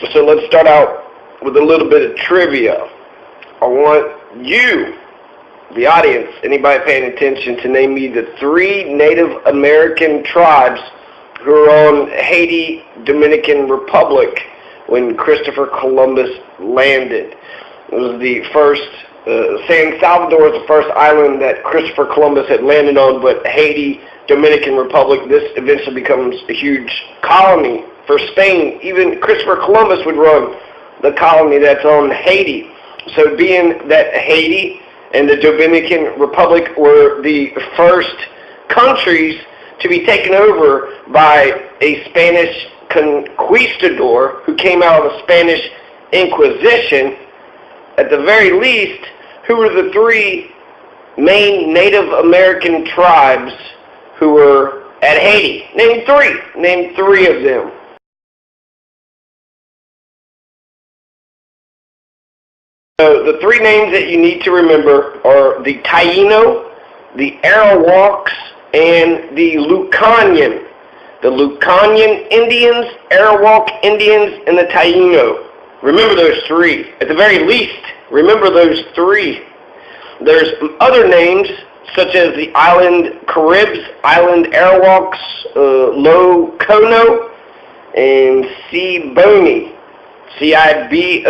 So let's start out with a little bit of trivia. I want you, the audience, anybody paying attention, to name me the 3 Native American tribes who were on Haiti, Dominican Republic when Christopher Columbus landed. It was the first, San Salvador was the first island that Christopher Columbus had landed on, but Haiti, Dominican Republic, this eventually becomes a huge colony for Spain. Even Christopher Columbus would run the colony that's on Haiti. So being that Haiti and the Dominican Republic were the first countries to be taken over by a Spanish conquistador who came out of the Spanish Inquisition, at the very least, who were the 3 main Native American tribes who were at Haiti? Name 3. Name 3 of them. So the 3 names that you need to remember are the Taino, the Arawaks, and the Lucanian. The Lucanian Indians, Arawak Indians, and the Taino. Remember those 3. At the very least, remember those 3. There's other names, such as the Island Caribs, Island Arawaks, Locono, and Ciboney. Ciboney.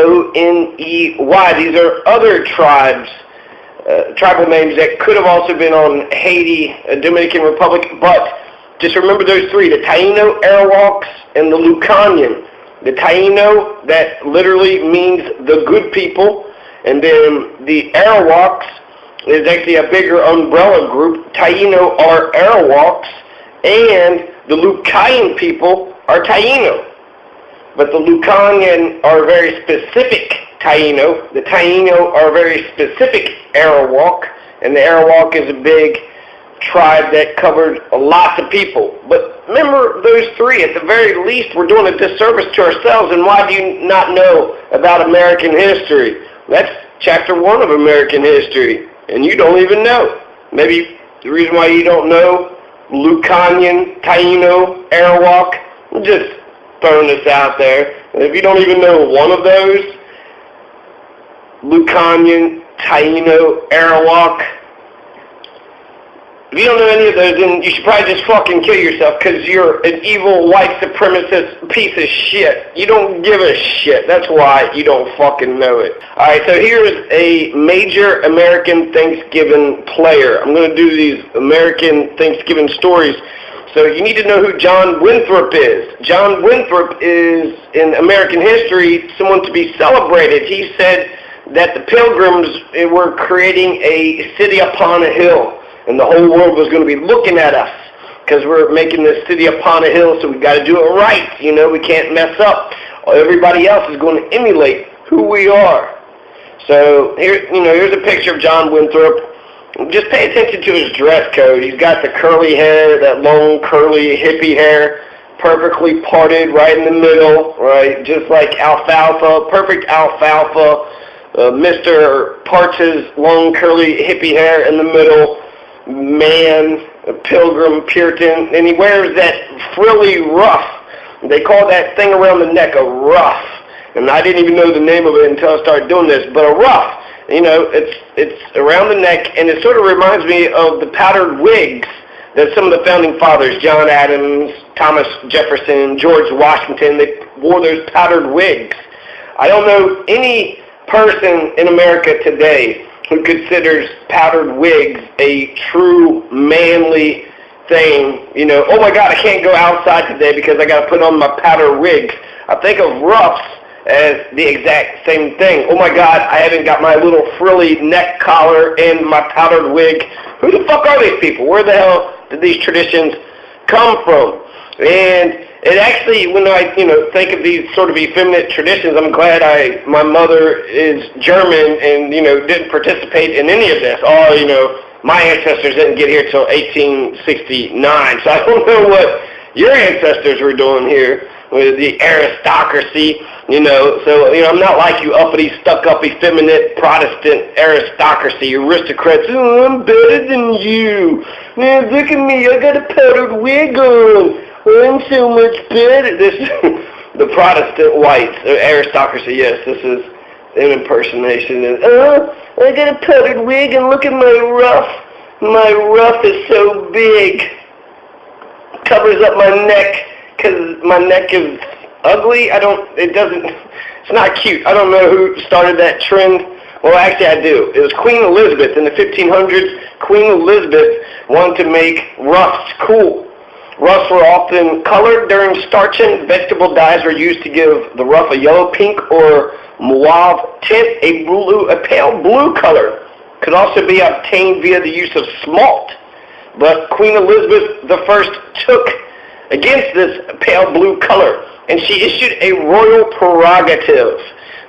These are other tribes, tribal names that could have also been on Haiti, Dominican Republic, but just remember those 3, the Taino, Arawaks, and the Lucanian. The Taino, that literally means the good people, and then the Arawaks is actually a bigger umbrella group. Taino are Arawaks, and the Lucanian people are Taino. But the Lucanian are very specific Taino. The Taino are very specific Arawak, and the Arawak is a big tribe that covered lots of people. But remember those 3. At the very least, we're doing a disservice to ourselves. And why do you not know about American history? That's chapter 1 of American history, and you don't even know. Maybe the reason why you don't know Lucanian, Taino, Arawak, just throwing this out there. And if you don't even know one of those, Lucanian, Taino, Arawak, if you don't know any of those, then you should probably just fucking kill yourself, because you're an evil white supremacist piece of shit. You don't give a shit. That's why you don't fucking know it. Alright, so here's a major American Thanksgiving player. I'm going to do these American Thanksgiving stories. So you need to know who John Winthrop is. John Winthrop is, in American history, someone to be celebrated. He said that the Pilgrims were creating a city upon a hill, and the whole world was going to be looking at us because we're making this city upon a hill, so we got to do it right. You know, we can't mess up. Everybody else is going to emulate who we are. So here's a picture of John Winthrop. Just pay attention to his dress code. He's got the curly hair, that long curly hippie hair, perfectly parted right in the middle, right? Just like alfalfa, perfect alfalfa. Mr. parts his long curly hippie hair in the middle. Man, a pilgrim, Puritan, and he wears that frilly ruff. They call that thing around the neck a ruff, and I didn't even know the name of it until I started doing this, but a ruff, you know, it's around the neck, and it sort of reminds me of the powdered wigs that some of the founding fathers, John Adams, Thomas Jefferson, George Washington, they wore those powdered wigs. I don't know any person in America today who considers powdered wigs a true manly thing. You know, oh my God, I can't go outside today because I got to put on my powdered wigs. I think of ruffs as the exact same thing. Oh my God, I haven't got my little frilly neck collar and my powdered wig. Who the fuck are these people? Where the hell did these traditions come from? And it actually, when I, think of these sort of effeminate traditions, I'm glad my mother is German and, didn't participate in any of this. My ancestors didn't get here till 1869, so I don't know what your ancestors were doing here with the aristocracy, So, I'm not like you uppity, stuck-up, effeminate Protestant aristocracy, aristocrats. Oh, I'm better than you. Man, look at me, I got a powdered wig on. I'm so much better. the Protestant whites, aristocracy. Yes, this is an impersonation. And, I got a powdered wig, and look at my ruff. My ruff is so big. Covers up my neck, because my neck is ugly. It's not cute. I don't know who started that trend. Well, actually I do. It was Queen Elizabeth in the 1500s. Queen Elizabeth wanted to make ruffs cool. Ruffs were often colored during starching. Vegetable dyes were used to give the ruff a yellow, pink, or mauve tint. A pale blue color could also be obtained via the use of smalt. But Queen Elizabeth I took against this pale blue color, and she issued a royal prerogative.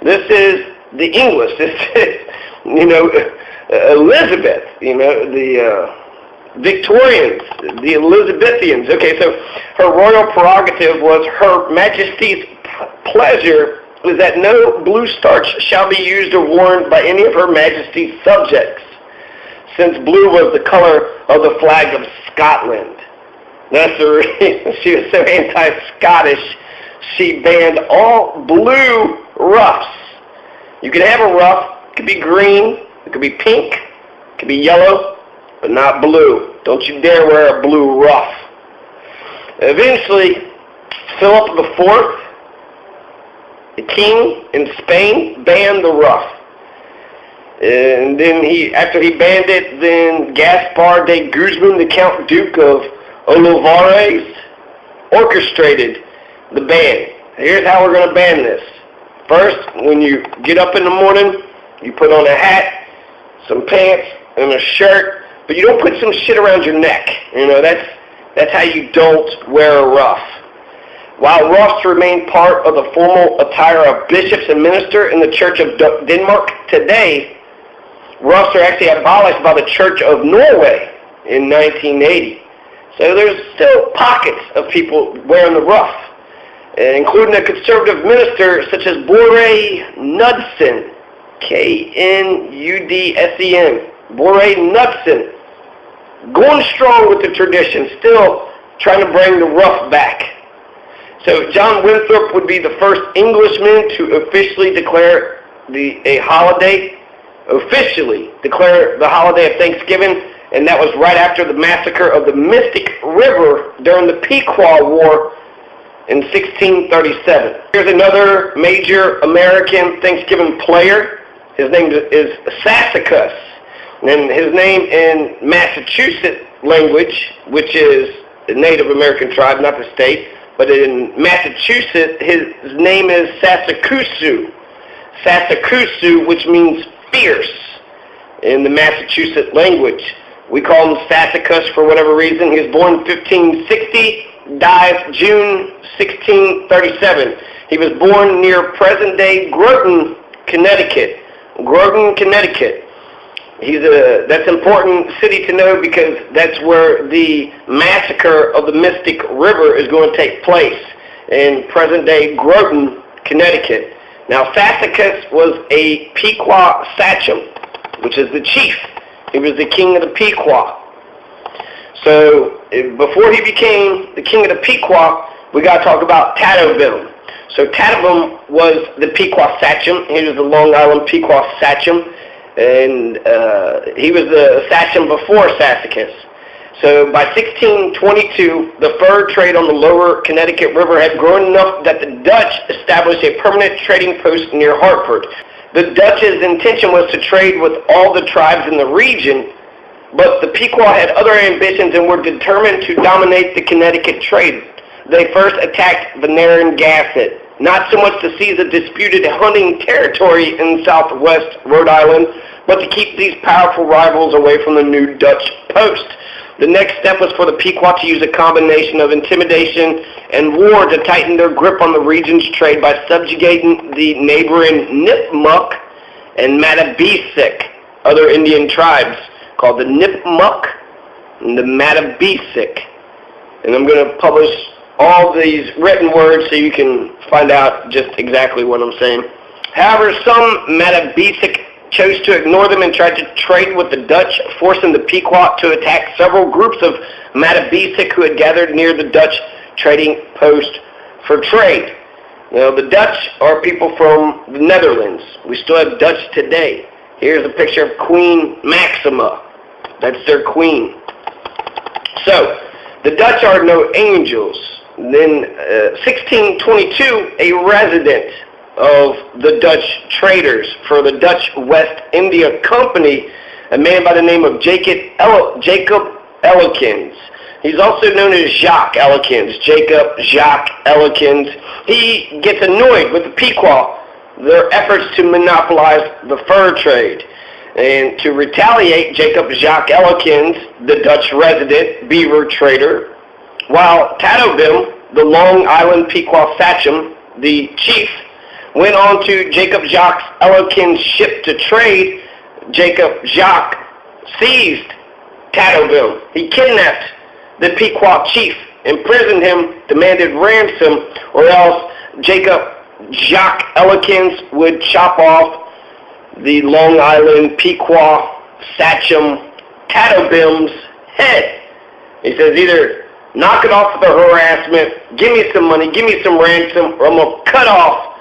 This is the English. This is, Elizabeth, the Victorians, the Elizabethans. Okay, so her royal prerogative was Her Majesty's pleasure is that no blue starch shall be used or worn by any of Her Majesty's subjects, since blue was the color of the flag of Scotland. That's the reason she was so anti-Scottish. She banned all blue ruffs. You could have a ruff. It could be green. It could be pink. It could be yellow, but not blue. Don't you dare wear a blue ruff. Eventually, Philip IV, the king in Spain, banned the ruff. And then after he banned it, then Gaspar de Guzman, the Count Duke of Olivares, orchestrated the ban. Here's how we're going to ban this. First, when you get up in the morning, you put on a hat, some pants, and a shirt, but you don't put some shit around your neck. That's how you don't wear a ruff. While ruffs remain part of the formal attire of bishops and ministers in the Church of Denmark today, ruffs are actually abolished by the Church of Norway in 1980. So there's still pockets of people wearing the ruff, including a conservative minister such as Bore Knudsen, Knudsen. Bore Knudsen, going strong with the tradition, still trying to bring the ruff back. So John Winthrop would be the first Englishman to officially declare the holiday of Thanksgiving, and that was right after the massacre of the Mystic River during the Pequot War in 1637. Here's another major American Thanksgiving player. His name is Sassacus, and his name in Massachusetts language, which is the Native American tribe, not the state, but in Massachusetts, his name is Sassacus. Sassacus, which means fierce in the Massachusetts language. We call him Sassacus for whatever reason. He was born in 1560, died June 1637. He was born near present-day Groton, Connecticut. That's an important city to know because that's where the massacre of the Mystic River is going to take place, in present-day Groton, Connecticut. Now, Sassacus was a Pequot sachem, which is the chief. He was the king of the Pequot. So, before he became the king of the Pequot, we got to talk about Tato'ville. So, Tato'ville was the Pequot sachem. He was the Long Island Pequot sachem, and he was the sachem before Sassacus. So, by 1622, the fur trade on the lower Connecticut River had grown enough that the Dutch established a permanent trading post near Hartford. The Dutch's intention was to trade with all the tribes in the region, but the Pequot had other ambitions and were determined to dominate the Connecticut trade. They first attacked Narragansett, not so much to seize a disputed hunting territory in southwest Rhode Island, but to keep these powerful rivals away from the new Dutch post. The next step was for the Pequot to use a combination of intimidation and war to tighten their grip on the region's trade by subjugating the neighboring Nipmuc and Matabesic, other Indian tribes called the Nipmuc and the Matabesic. And I'm going to publish all these written words so you can find out just exactly what I'm saying. However, some Matabesic chose to ignore them and tried to trade with the Dutch, forcing the Pequot to attack several groups of Matabesic who had gathered near the Dutch trading post for trade. Now, the Dutch are people from the Netherlands. We still have Dutch today. Here's a picture of Queen Maxima. That's their queen. So, the Dutch are no angels. Then, 1622, a resident of the Dutch traders for the Dutch West India Company, a man by the name of Jacob Ellikens. He's also known as Jacques Ellikens, Jacob Jacques Ellikens. He gets annoyed with the Pequot, their efforts to monopolize the fur trade. And to retaliate, Jacob Jacques Ellikens, the Dutch resident beaver trader, while Tadobim, the Long Island Pequot sachem, the chief, went on to Jacob Jacques Ellikens' ship to trade, Jacob Jacques seized Tadobim. He kidnapped the Pequot chief, imprisoned him, demanded ransom, or else Jacob Jacques Ellikens would chop off the Long Island Pequot sachem Tadobim's head. He says, either knock it off the harassment, give me some money, give me some ransom, or I'm going to cut off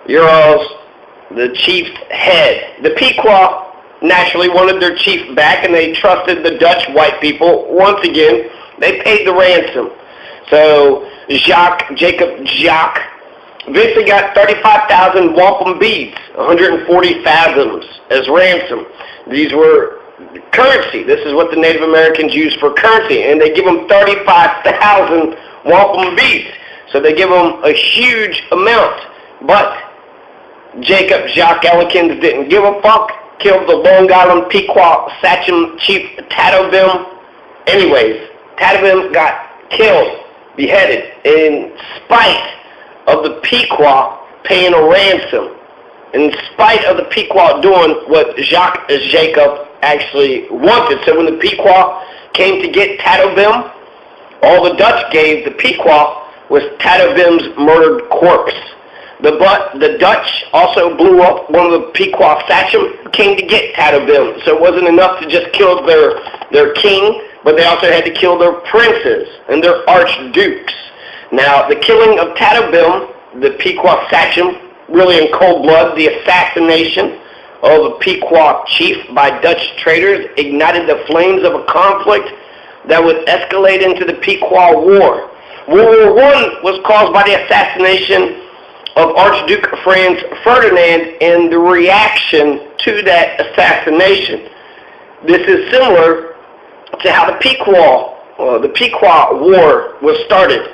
the chief's head. The Pequot naturally wanted their chief back, and they trusted the Dutch white people. Once again, they paid the ransom. So Jacob Jacques eventually got 35,000 wampum beads, 140 fathoms, as ransom. These were currency. This is what the Native Americans used for currency, and they give them 35,000 wampum beads. So they give them a huge amount. But Jacob Jacques Ellikens didn't give a fuck, killed the Long Island Pequot sachem chief Tadobim. Anyways, Tadobim got killed, beheaded, in spite of the Pequot paying a ransom, in spite of the Pequot doing what Jacob actually wanted. So when the Pequot came to get Tadobim, all the Dutch gave the Pequot was Tadobim's murdered corpse. The Dutch also blew up one of the Pequot sachem, came to get Tadobim. So it wasn't enough to just kill their king, but they also had to kill their princes and their archdukes. Now, the killing of Tadobim, the Pequot sachem, really in cold blood, the assassination of the Pequot chief by Dutch traders ignited the flames of a conflict that would escalate into the Pequot War. World War I was caused by the assassination of Archduke Franz Ferdinand and the reaction to that assassination. This is similar to how the Pequot War was started,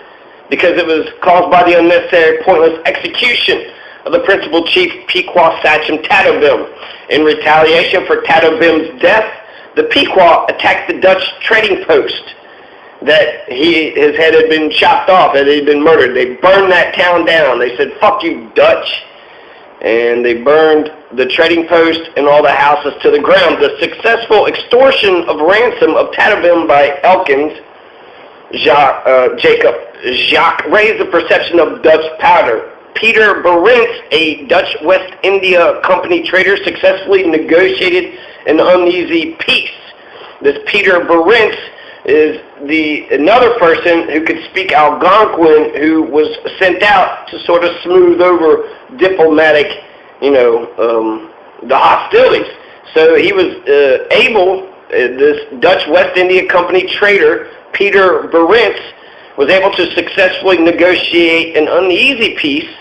because it was caused by the unnecessary, pointless execution of the principal chief Pequot sachem Tadobim. In retaliation for Tadobim's death, the Pequot attacked the Dutch trading post that his head had been chopped off, that he had been murdered. They burned that town down. They said, fuck you, Dutch. And they burned the trading post and all the houses to the ground. The successful extortion of ransom of Tadobim by Elkins, Jacob Jacques, raised the perception of Dutch powder. Peter Barentz, a Dutch West India Company trader, successfully negotiated an uneasy peace. This Peter Barentz is another person who could speak Algonquin, who was sent out to sort of smooth over diplomatic, the hostilities. So he was this Dutch West India Company trader, Peter Barentz, was able to successfully negotiate an uneasy peace,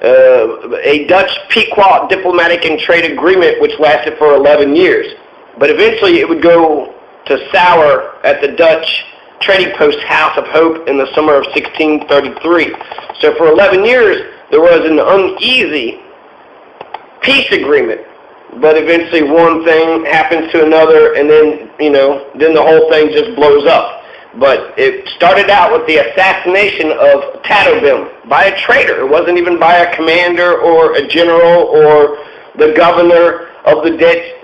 a Dutch Pequot diplomatic and trade agreement which lasted for 11 years. But eventually it would go to sour at the Dutch trading post House of Hope in the summer of 1633. So for 11 years there was an uneasy peace agreement, but eventually one thing happens to another, and then the whole thing just blows up. But it started out with the assassination of Tadobim by a traitor. It wasn't even by a commander or a general or the governor of the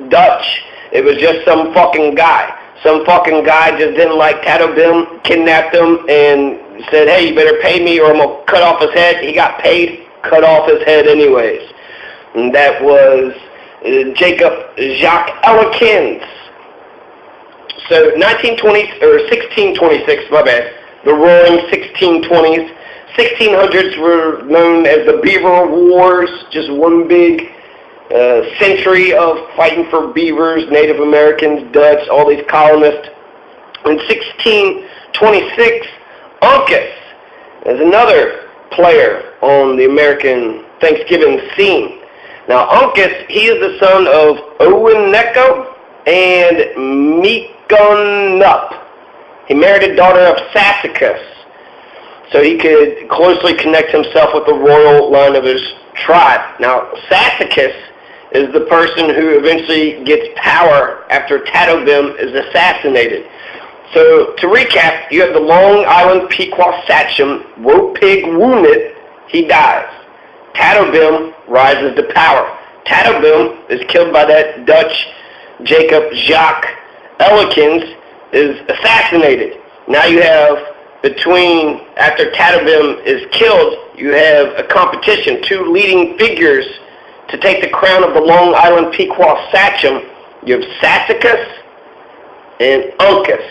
Dutch. It was just some fucking guy. Some fucking guy just didn't like Tadobim, kidnapped him, and said, hey, you better pay me or I'm going to cut off his head. He got paid, cut off his head anyways. And that was Jacob Jacques Ellikens. So 1626, my bad, the roaring 1620s, 1600s were known as the Beaver Wars, just one big century of fighting for beavers, Native Americans, Dutch, all these colonists. In 1626, Uncas is another player on the American Thanksgiving scene. Now, Uncas, he is the son of Owineko and Meekonup. He married a daughter of Sassacus, so he could closely connect himself with the royal line of his tribe. Now, Sassacus is the person who eventually gets power after Tadobim is assassinated. So, to recap, you have the Long Island Pequot sachem, Wopig Woonit, he dies. Tadobim rises to power. Tadobim is killed by that Dutch Jacob Jacques Ellikens, is assassinated. Now you have, after Tadobim is killed, you have a competition, two leading figures to take the crown of the Long Island Pequot sachem. You have Sassacus and Uncas.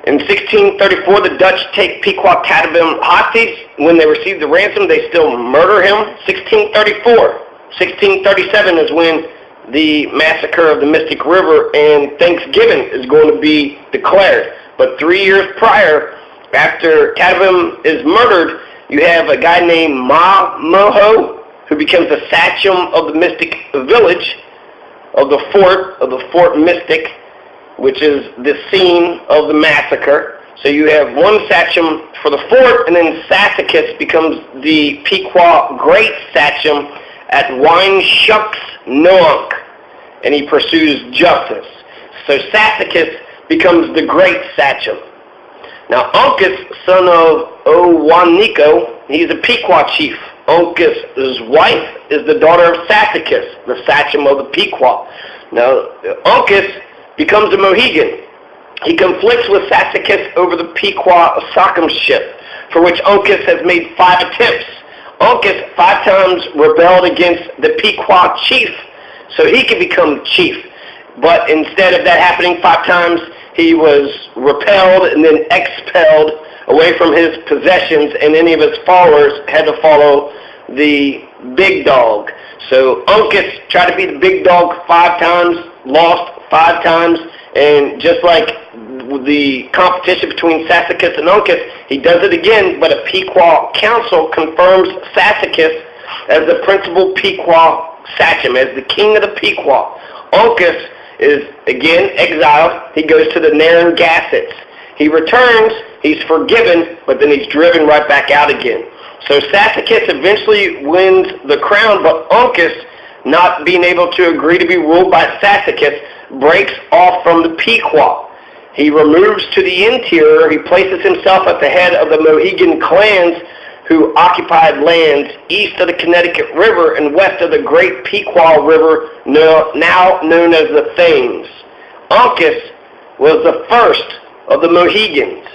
In 1634, the Dutch take Pequot Tadobim hostage. When they receive the ransom, they still murder him. 1634. 1637 is when the massacre of the Mystic River and Thanksgiving is going to be declared. But 3 years prior, after Tadobim is murdered, you have a guy named Ma-Moho, who becomes the sachem of the Mystic Village, of the Fort Mystic, which is the scene of the massacre. So you have one sachem for the fort, and then Sassacus becomes the Pequot Great Sachem at Wineshucks Noonk, and he pursues justice. So Sassacus becomes the Great Sachem. Now Uncas, son of Owaneko, he's a Pequot chief. Uncas' wife is the daughter of Sassacus, the Sachem of the Pequot. Now Uncas becomes a Mohegan. He conflicts with Sassacus over the Pequot sacchemship, for which Uncas has made 5 attempts. Uncas 5 times rebelled against the Pequot chief, so he could become chief. But instead of that happening 5 times, he was repelled and then expelled away from his possessions, and any of his followers had to follow the big dog. So Uncas tried to be the big dog 5 times, lost 5 times, and just like the competition between Sassacus and Uncas, he does it again, but a Pequot council confirms Sassacus as the principal Pequot sachem, as the king of the Pequot. Uncas is again exiled. He goes to the Narragansetts. He returns, he's forgiven, but then he's driven right back out again. So Sassacus eventually wins the crown, but Uncas, not being able to agree to be ruled by Sassacus, breaks off from the Pequot. He removes to the interior. He places himself at the head of the Mohegan clans who occupied lands east of the Connecticut River and west of the Great Pequot River, now known as the Thames. Uncas was the first of the Mohegans.